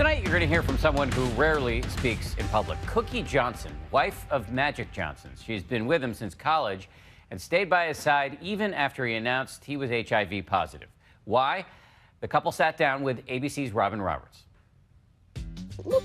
Tonight, you're going to hear from someone who rarely speaks in public. Cookie Johnson, wife of Magic Johnson. She's been with him since college and stayed by his side even after he announced he was HIV positive. Why? The couple sat down with ABC's Robin Roberts. Look.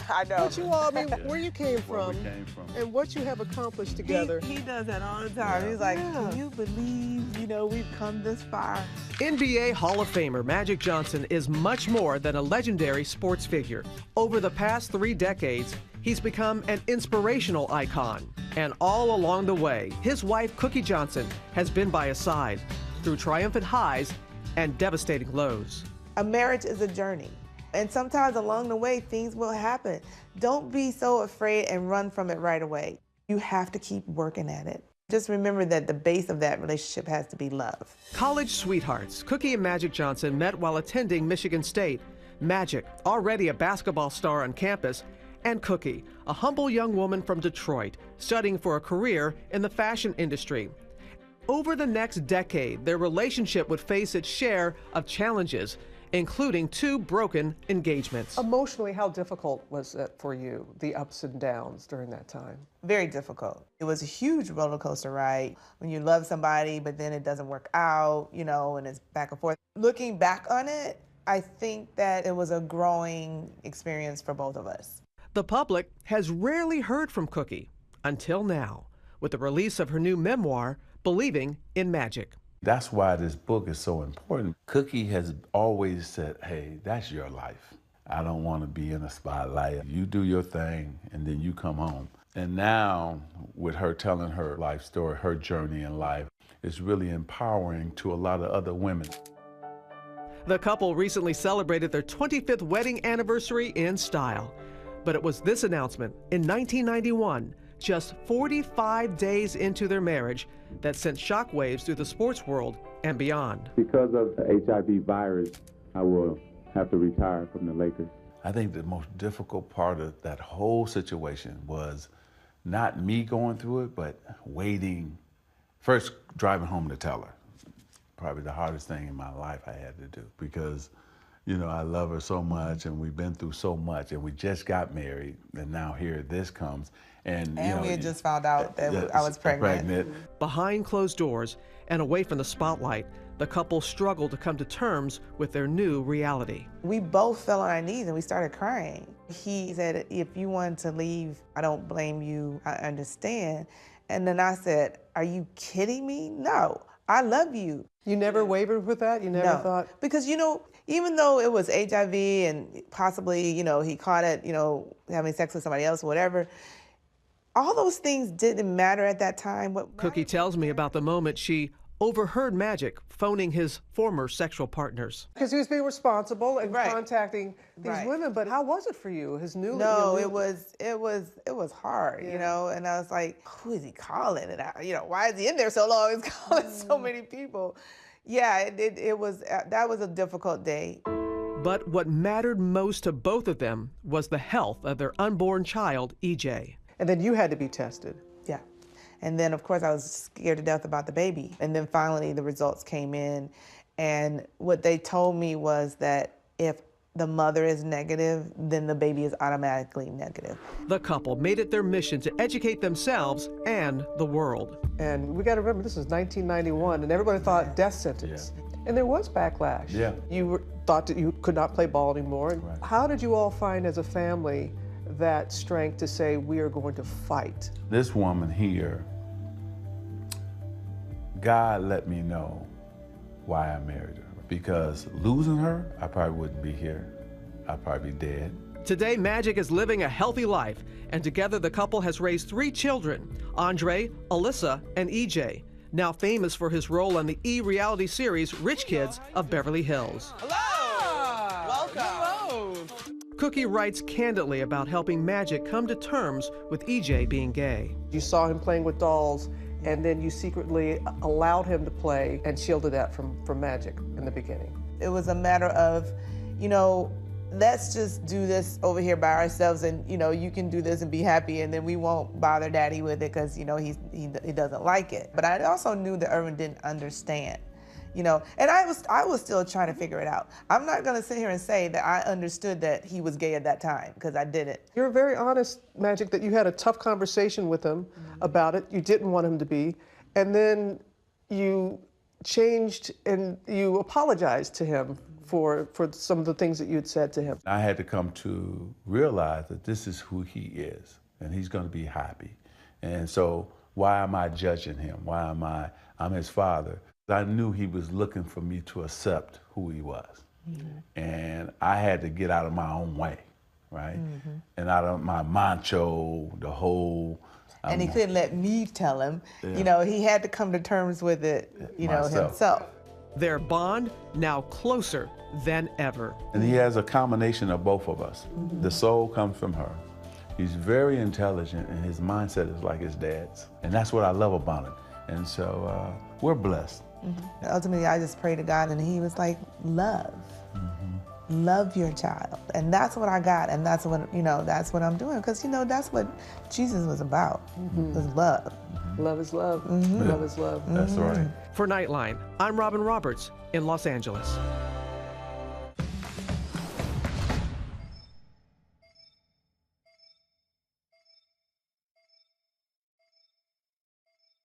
I know. What you all, I mean, where you came from, we came from, and what you have accomplished together. He does that all the time. Yeah. He's like, Yeah. can you believe, we've come this far? NBA Hall of Famer Magic Johnson is much more than a legendary sports figure. Over the past 3 decades, he's become an inspirational icon. And all along the way, his wife, Cookie Johnson, has been by his side through triumphant highs and devastating lows. A marriage is a journey. And sometimes along the way, things will happen. Don't be so afraid and run from it right away. You have to keep working at it. Just remember that the base of that relationship has to be love. College sweethearts, Cookie and Magic Johnson met while attending Michigan State. Magic, already a basketball star on campus, and Cookie, a humble young woman from Detroit, studying for a career in the fashion industry. Over the next decade, their relationship would face its share of challenges, including 2 broken engagements. Emotionally, how difficult was it for you, the ups and downs during that time? Very difficult. It was a huge roller coaster ride when you love somebody, but then it doesn't work out, and it's back and forth. Looking back on it, I think that it was a growing experience for both of us. The public has rarely heard from Cookie until now, with the release of her new memoir, Believing in Magic. That's why this book is so important. Cookie has always said, hey, that's your life. I don't want to be in a spotlight. You do your thing, and then you come home. And now, with her telling her life story, her journey in life, it's really empowering to a lot of other women. The couple recently celebrated their 25th wedding anniversary in style. But it was this announcement in 1991, just 45 days into their marriage, that sent shockwaves through the sports world and beyond. Because of the HIV virus, I will have to retire from the Lakers. I think the most difficult part of that whole situation was not me going through it, but waiting, first driving home to tell her. Probably the hardest thing in my life I had to do, because I love her so much, and we've been through so much, and we just got married, and now here this comes. And we had just found out that I was pregnant. Behind closed doors and away from the spotlight, the couple struggled to come to terms with their new reality. We both fell on our knees and we started crying. He said, if you want to leave, I don't blame you, I understand. And then I said, are you kidding me? No, I love you. You never wavered with that? You never thought? Because, even though it was HIV and possibly, he caught it, having sex with somebody else or whatever, all those things didn't matter at that time. Cookie tells me about the moment she overheard Magic phoning his former sexual partners. Because he was being responsible and Right. contacting these Right. women, but how was it for you? His new... No, it was hard, and I was like, who is he calling? And why is he in there so long? He's calling so many people. Yeah, that was a difficult day. But what mattered most to both of them was the health of their unborn child, EJ. And then you had to be tested. Yeah. And then, of course, I was scared to death about the baby. And then finally the results came in. And what they told me was that if the mother is negative, then the baby is automatically negative. The couple made it their mission to educate themselves and the world. And we got to remember, this was 1991, and everybody thought death sentence. Yeah. And there was backlash. Yeah. You thought that you could not play ball anymore. Right. How did you all find as a family that strength to say, we are going to fight? This woman here, God let me know why I married her. Because losing her, I probably wouldn't be here. I'd probably be dead. Today, Magic is living a healthy life, and together the couple has raised 3 children, Andre, Alyssa, and EJ, now famous for his role on the E! reality series Rich Kids of Beverly Hills. Hello! Welcome! Hello! Cookie writes candidly about helping Magic come to terms with EJ being gay. You saw him playing with dolls, and then you secretly allowed him to play and shielded that from Magic in the beginning. It was a matter of, let's just do this over here by ourselves, and you can do this and be happy, and then we won't bother Daddy with it because he doesn't like it. But I also knew that Irvin didn't understand. you know, and I was still trying to figure it out. I'm not gonna sit here and say that I understood that he was gay at that time, because I didn't. You're very honest, Magic, that you had a tough conversation with him about it. You didn't want him to be, and then you changed and you apologized to him for some of the things that you had said to him. I had to come to realize that this is who he is, and he's going to be happy. And so why am I judging him? I'm his father. I knew he was looking for me to accept who he was. And I had to get out of my own way, right? And out of my macho, the whole... And he couldn't let me tell him. You know, he had to come to terms with it, you know, himself. Their bond now closer than ever. And he has a combination of both of us. The soul comes from her. He's very intelligent, and his mindset is like his dad's. And that's what I love about him. And so we're blessed. Ultimately, I just prayed to God, and he was like, love. Love your child. And that's what I got, and that's what, you know, that's what I'm doing. Because, you know, that's what Jesus was about, was love. Love is love. Love is love. That's right. For Nightline, I'm Robin Roberts in Los Angeles.